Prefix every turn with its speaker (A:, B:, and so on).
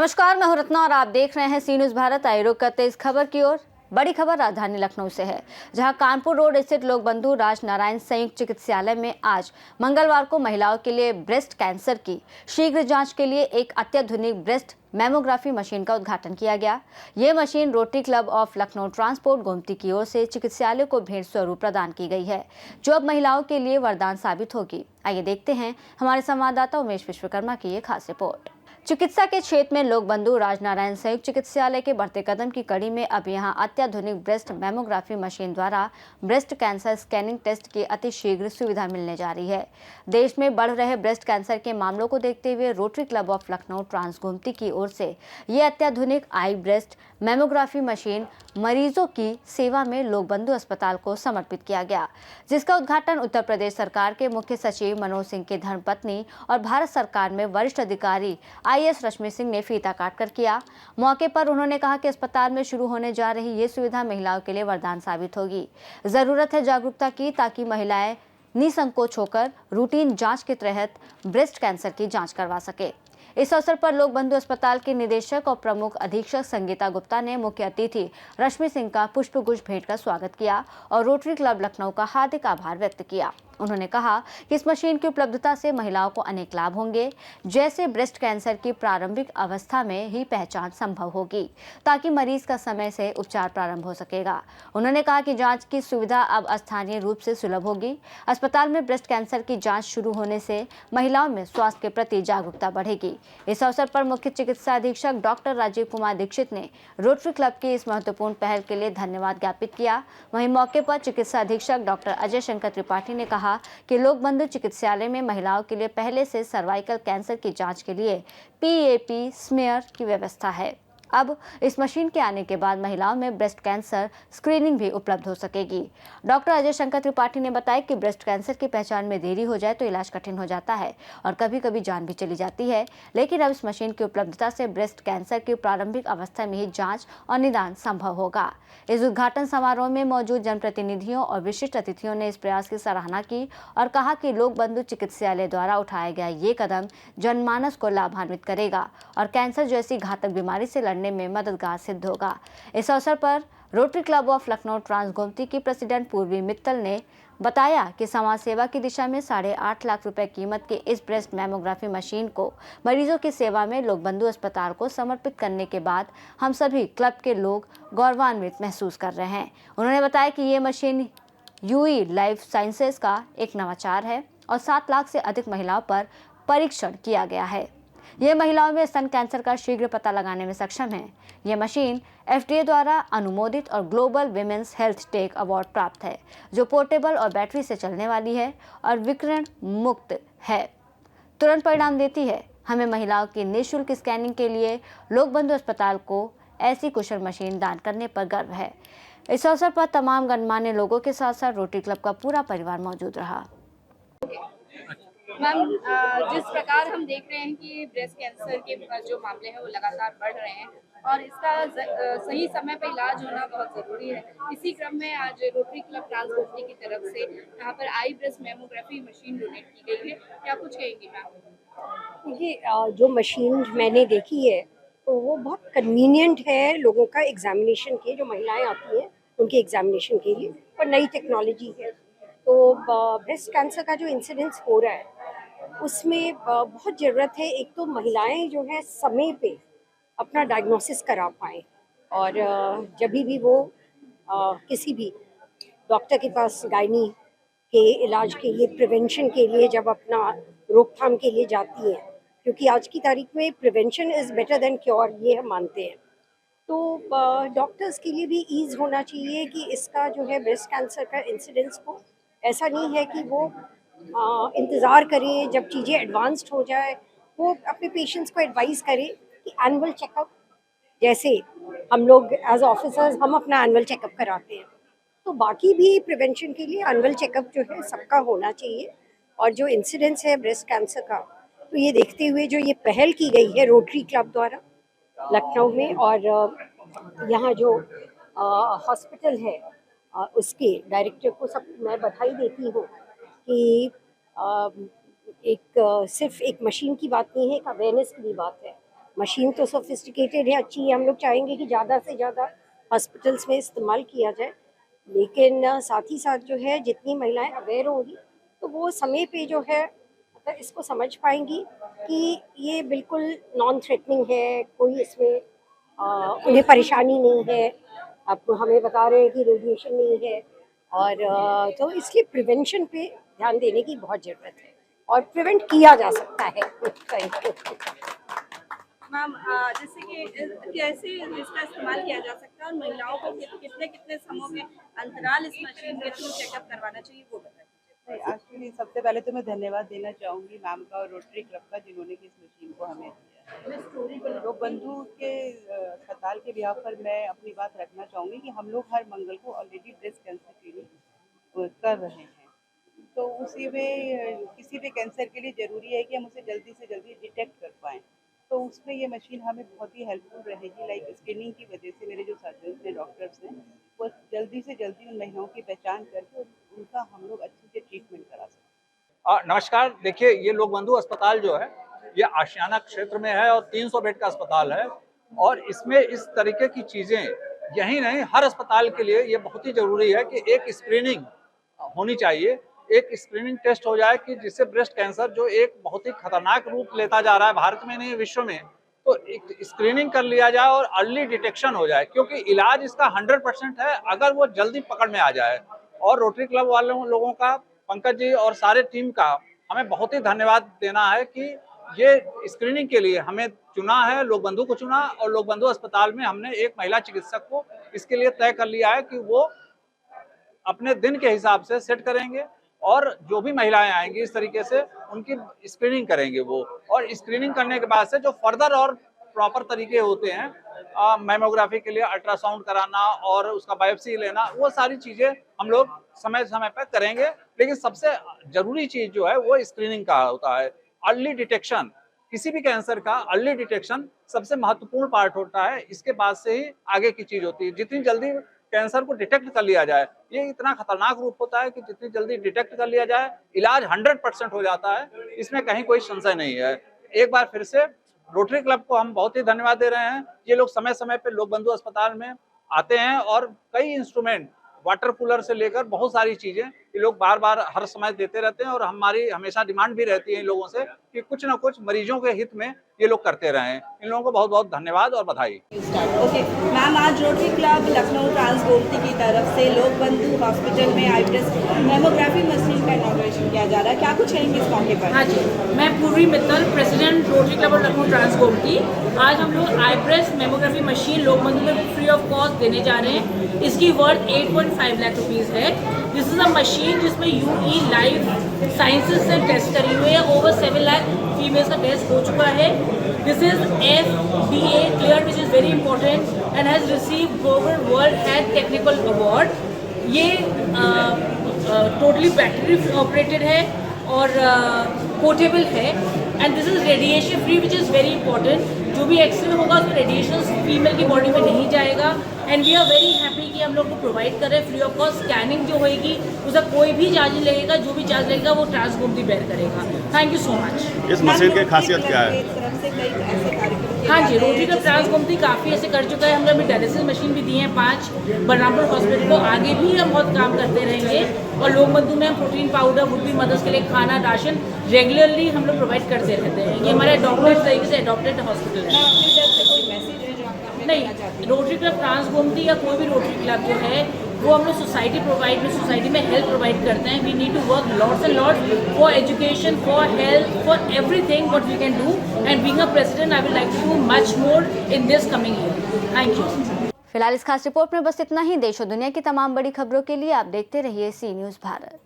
A: नमस्कार, मैं हूं रत्ना और आप देख रहे हैं सी न्यूज भारत। आइए रुक करते इस खबर की ओर। बड़ी खबर राजधानी लखनऊ से है, जहां कानपुर रोड स्थित लोक बंधु राजनारायण संयुक्त चिकित्सालय में आज मंगलवार को महिलाओं के लिए ब्रेस्ट कैंसर की शीघ्र जांच के लिए एक अत्याधुनिक ब्रेस्ट मैमोग्राफी मशीन का उद्घाटन किया गया। ये machine rotary Club of Lucknow transport Gomti की ओर से चिकित्सालय को भेंट स्वरूप प्रदान की गई है, जो अब महिलाओं के लिए वरदान साबित होगी। आइए देखते हैं हमारे संवाददाता उमेश विश्वकर्मा की ये खास रिपोर्ट। चिकित्सा के क्षेत्र में लोक बंधु राजनारायण संयुक्त चिकित्सालय के बढ़ते कदम की कड़ी में अब यहां अत्याधुनिक ब्रेस्ट मैमोग्राफी मशीन द्वारा ब्रेस्ट कैंसर स्कैनिंग टेस्ट की अति शीघ्र सुविधा मिलने जा रही है। देश में बढ़ रहे ब्रेस्ट कैंसर के मामलों को देखते हुए Rotary Club of Lucknow Trans Gomti की ओर से ये अत्याधुनिक आई ब्रेस्ट मैमोग्राफी मशीन मरीजों की सेवा में लोक बंधु अस्पताल को समर्पित किया गया, जिसका उद्घाटन उत्तर प्रदेश सरकार के मुख्य सचिव मनोज सिंह की धर्मपत्नी और भारत सरकार में वरिष्ठ अधिकारी IAS रश्मि सिंह ने फीता काटकर किया। मौके पर उन्होंने कहा कि अस्पताल में शुरू होने जा रही ये सुविधा महिलाओं के लिए वरदान साबित होगी। जरूरत है जागरूकता की, ताकि महिलाएं निसंकोच होकर रूटीन जांच के तहत ब्रेस्ट कैंसर की जांच करवा सके। इस अवसर पर लोक बंधु अस्पताल के निदेशक और प्रमुख अधीक्षक संगीता गुप्ता ने मुख्य अतिथि रश्मि सिंह का पुष्पगुच्छ भेंट कर स्वागत किया और रोटरी क्लब लखनऊ का हार्दिक आभार व्यक्त किया। उन्होंने कहा कि इस मशीन की उपलब्धता से महिलाओं को अनेक लाभ होंगे, जैसे ब्रेस्ट कैंसर की प्रारंभिक अवस्था में ही पहचान संभव होगी, ताकि मरीज का समय से उपचार प्रारंभ हो सकेगा। उन्होंने कहा कि जांच की सुविधा अब स्थानीय रूप से सुलभ होगी। अस्पताल में ब्रेस्ट कैंसर की जांच शुरू होने से महिलाओं में स्वास्थ्य के प्रति जागरूकता बढ़ेगी। इस अवसर पर मुख्य चिकित्सा अधीक्षक डॉक्टर राजीव कुमार दीक्षित ने रोटरी क्लब की इस महत्वपूर्ण पहल के लिए धन्यवाद ज्ञापित किया। वहीं मौके पर चिकित्सा अधीक्षक डॉक्टर अजय शंकर त्रिपाठी ने कहा कि लोक बंधु चिकित्सालय में महिलाओं के लिए पहले से सर्वाइकल कैंसर की जांच के लिए PAP स्मीयर की व्यवस्था है। अब इस मशीन के आने के बाद महिलाओं में ब्रेस्ट कैंसर स्क्रीनिंग भी उपलब्ध हो सकेगी। डॉक्टर अजय शंकर त्रिपाठी ने बताया कि ब्रेस्ट कैंसर की पहचान में देरी हो जाए तो इलाज कठिन हो जाता है और कभी कभी जान भी चली जाती है, लेकिन अब इस मशीन की उपलब्धता से ब्रेस्ट कैंसर की प्रारंभिक अवस्था में ही जांच और निदान संभव होगा। इस उद्घाटन समारोह में मौजूद जनप्रतिनिधियों और विशिष्ट अतिथियों ने इस प्रयास की सराहना की और कहा कि लोक बंधु चिकित्सालय द्वारा उठाया गया ये कदम जनमानस को लाभान्वित करेगा और कैंसर जैसी घातक बीमारी से लड़ने में मददगार सिद्ध होगा। इस अवसर पर Rotary Club of Lucknow Trans Gomti की प्रेसिडेंट पूर्वी मित्तल ने बताया कि समाज सेवा की दिशा में 8.5 लाख रुपए कीमत के इस ब्रेस्ट मैमोग्राफी मशीन को मरीजों की सेवा में लोक बंधु अस्पताल को समर्पित करने के बाद हम सभी क्लब के लोग गौरवान्वित महसूस कर रहे हैं। उन्होंने बताया कि ये मशीन UE लाइफ साइंसेज का एक नवाचार है और 7 लाख से अधिक महिलाओं पर परीक्षण किया गया है। ये महिलाओं में स्तन कैंसर का शीघ्र पता लगाने में सक्षम है। ये मशीन FDA द्वारा अनुमोदित और global women's health take award प्राप्त है, जो पोर्टेबल और बैटरी से चलने वाली है और विकिरण मुक्त है, तुरंत परिणाम देती है। हमें महिलाओं की निःशुल्क स्कैनिंग के लिए लोक बंधु अस्पताल को ऐसी कुशल मशीन दान करने पर गर्व है। इस अवसर पर तमाम गणमान्य लोगों के साथ साथ रोटरी क्लब का पूरा परिवार मौजूद रहा।
B: मैम, जिस प्रकार हम देख रहे हैं कि ब्रेस्ट कैंसर के जो मामले हैं वो लगातार बढ़ रहे हैं और इसका सही समय पर इलाज होना बहुत ज़रूरी है। इसी क्रम में आज रोटरी क्लब ट्रांस गोमती की तरफ से यहाँ पर आई ब्रेस्ट मैमोग्राफी मशीन डोनेट की गई है। क्या कुछ कहेंगी मैम?
C: देखिए, जो मशीन मैंने देखी है तो वो बहुत कन्वीनियंट है लोगों का एग्जामिनेशन के, जो महिलाएं आती हैं उनके एग्जामिनेशन के लिए, और नई टेक्नोलॉजी है। तो ब्रेस्ट कैंसर का जो इंसिडेंस हो रहा है उसमें बहुत ज़रूरत है, एक तो महिलाएं जो है समय पे अपना डायग्नोसिस करा पाएँ, और जब भी वो किसी भी डॉक्टर के पास गायनी के इलाज के लिए, प्रिवेंशन के लिए, जब अपना रोकथाम के लिए जाती हैं, क्योंकि आज की तारीख में prevention is better than cure, ये हम मानते हैं। तो डॉक्टर्स के लिए भी ईज़ होना चाहिए कि इसका जो है ब्रेस्ट कैंसर का इंसिडेंस को ऐसा नहीं है कि वो इंतज़ार करें जब चीज़ें एडवांस्ड हो जाए। वो अपने पेशेंट्स को एडवाइस करें कि एनुअल चेकअप, जैसे हम लोग एज ऑफिसर्स हम अपना एनुअल चेकअप कराते हैं, तो बाकी भी प्रिवेंशन के लिए एनुअल चेकअप जो है सबका होना चाहिए। और जो इंसिडेंस है ब्रेस्ट कैंसर का, तो ये देखते हुए जो ये पहल की गई है रोटरी क्लब द्वारा लखनऊ में, और यहाँ जो हॉस्पिटल है उसके डायरेक्टर को सब मैं बधाई देती हूँ कि सिर्फ एक मशीन की बात नहीं है, एक अवेयरनेस की भी बात है। मशीन तो सोफिस्टिकेटेड है, अच्छी है, हम लोग चाहेंगे कि ज़्यादा से ज़्यादा हॉस्पिटल्स में इस्तेमाल किया जाए, लेकिन साथ ही साथ जो है जितनी महिलाएं अवेयर होंगी तो वो समय पे जो है मतलब इसको समझ पाएंगी कि ये बिल्कुल नॉन थ्रेटनिंग है, कोई इसमें उन्हें परेशानी नहीं है। अब हमें बता रहे हैं कि रेडिएशन नहीं है और तो इसलिए प्रिवेंशन पे ध्यान देने की बहुत ज़रूरत है और प्रिवेंट किया जा सकता है। Thank you.
B: मैम जैसे कि कैसे इसका इस्तेमाल किया जा सकता है और महिलाओं को कितने कितने समय में अंतराल इस मशीन के थ्रू चेकअप करवाना चाहिए वो बताइए।
D: एक्चुअली सबसे पहले तो मैं धन्यवाद देना चाहूँगी मैम का और रोटरी क्लब का जिन्होंने कि इस मशीन को हमें दिया। लोग बंधु के अस्पताल के बिहाफ पर मैं अपनी बात रखना चाहूँगी कि हम लोग हर मंगल को ऑलरेडी ब्रेस्ट कैंसर क्लिनिक कर रहे हैं, तो उसी में किसी भी कैंसर के लिए ज़रूरी है कि हम उसे जल्दी से जल्दी डिटेक्ट कर पाएँ, तो उसमें ये मशीन हमें बहुत ही हेल्पफुल रहेगी। लाइक स्क्रीनिंग की वजह से मेरे जो सर्जन्स हैं, डॉक्टर्स हैं, वो जल्दी से जल्दी उन महिलाओं की पहचान करके उनका हम लोग अच्छे से ट्रीटमेंट करा सकते हैं।
E: नमस्कार, देखिए ये लोक बंधु अस्पताल जो है ये आशियाना क्षेत्र में है और 300 बेड का अस्पताल है और इसमें इस तरीके की चीज़ें यही नहीं हर अस्पताल के लिए ये बहुत ही ज़रूरी है कि एक स्क्रीनिंग होनी चाहिए, एक स्क्रीनिंग टेस्ट हो जाए कि जिससे ब्रेस्ट कैंसर जो एक बहुत ही खतरनाक रूप लेता जा रहा है भारत में नहीं विश्व में, तो एक स्क्रीनिंग कर लिया जाए और अर्ली डिटेक्शन हो जाए, क्योंकि इलाज इसका 100% है अगर वो जल्दी पकड़ में आ जाए। और रोटरी क्लब वालों लोगों का, पंकज जी और सारे टीम का हमें बहुत ही धन्यवाद देना है कि ये स्क्रीनिंग के लिए हमें चुना है, लोक बंधु को चुना और लोक बंधु अस्पताल में हमने एक महिला चिकित्सक को इसके लिए तय कर लिया है कि वो अपने दिन के हिसाब से सेट करेंगे और जो भी महिलाएं आएंगी इस तरीके से उनकी स्क्रीनिंग करेंगे वो, और स्क्रीनिंग करने के बाद से जो फर्दर और प्रॉपर तरीके होते हैं मैमोग्राफी के लिए अल्ट्रासाउंड कराना और उसका बायोप्सी लेना, वो सारी चीजें हम लोग समय समय पर करेंगे। लेकिन सबसे जरूरी चीज जो है वो स्क्रीनिंग का होता है, अर्ली डिटेक्शन। किसी भी कैंसर का अर्ली डिटेक्शन सबसे महत्वपूर्ण पार्ट होता है, इसके बाद से ही आगे की चीज होती है। जितनी जल्दी कैंसर को डिटेक्ट कर लिया जाए, ये इतना खतरनाक रूप होता है कि जितनी जल्दी डिटेक्ट कर लिया जाए इलाज 100% हो जाता है, इसमें कहीं कोई संशय नहीं है। एक बार फिर से रोटरी क्लब को हम बहुत ही धन्यवाद दे रहे हैं। ये लोग समय समय पे लोक बंधु अस्पताल में आते हैं और कई इंस्ट्रूमेंट, वाटर कूलर से लेकर बहुत सारी चीजें ये लोग बार बार हर समय देते रहते हैं और हमारी हमेशा डिमांड भी रहती है इन लोगों से कि कुछ ना कुछ मरीजों के हित में ये लोग करते रहें। इन लोगों को बहुत बहुत धन्यवाद और बधाई।
B: ओके मैम, आज रोटरी क्लब लखनऊ ट्रांसगोमती की तरफ से लोक बंधु हॉस्पिटल में आईब्रेस्ट मेमोग्राफी मशीन का इनॉग्रेशन किया जा रहा है, क्या कुछ कहेंगे इस मौके पर?
F: हाँ जी, मैं पूर्वी मित्तल, प्रेसिडेंट रोटरी क्लब और लखनऊ ट्रांसगोमती। आज हम लोग आईब्रेस्ट मेमोग्राफी मशीन लोक बंधु में फ्री ऑफ कॉस्ट देने जा रहे हैं। इसकी वर्थ 8.5 लाख रुपीज़ है। दिस इज़ अ मशीन जिसमें यूई लाइव साइंसेज से टेस्ट करी हुई है। ओवर 7 लाख फीमेल्स का टेस्ट हो चुका है। This is FDA clear, which is very important and has receive global world health technical award. ये टोटली बैटरी ऑपरेटेड है और पोर्टेबल है and this is radiation free, which is very important. जो भी एक्सरे होगा उसमें रेडिएशन फीमेल की body में नहीं जाएगा and we are very happy कि हम लोग को प्रोवाइड कर रहे हैं फ्री ऑफ कॉस्ट। स्कैनिंग जो होएगी उसका कोई भी चार्ज नहीं लगेगा, जो भी चार्ज लगेगा वो ट्रांसगोमती बेयर करेगा। Thank you so much.
G: इस मशीन की खासियत क्या है?
F: हाँ जी, रोटरी क्लब ट्रांसगोमती काफ़ी ऐसे कर चुका है। हम लोग डायलिसिस मशीन भी दिए हैं 5 बलरामपुर हॉस्पिटल को। आगे भी हम बहुत काम करते रहेंगे और लोक बंधु में हम protein powder, would be mothers के लिए खाना, राशन रेगुलरली हम लोग प्रोवाइड करते रहते हैं। ये हमारे अडॉप्टेड तरीके से अडॉप्टेड हॉस्पिटल है। नहीं, रोटरी क्लब ट्रांसगोमती या कोई भी रोटरी क्लब जो है वो हम लोग सोसाइटी में हेल्प प्रोवाइड करते हैं। We need to work lots and lots for education, for health, for everything what we can do and being a president I will like to do much more in this coming year. Thank you.
A: फिलहाल इस खास report में बस इतना ही। देश और दुनिया की तमाम बड़ी खबरों के लिए आप देखते रहिए सी न्यूज़ भारत।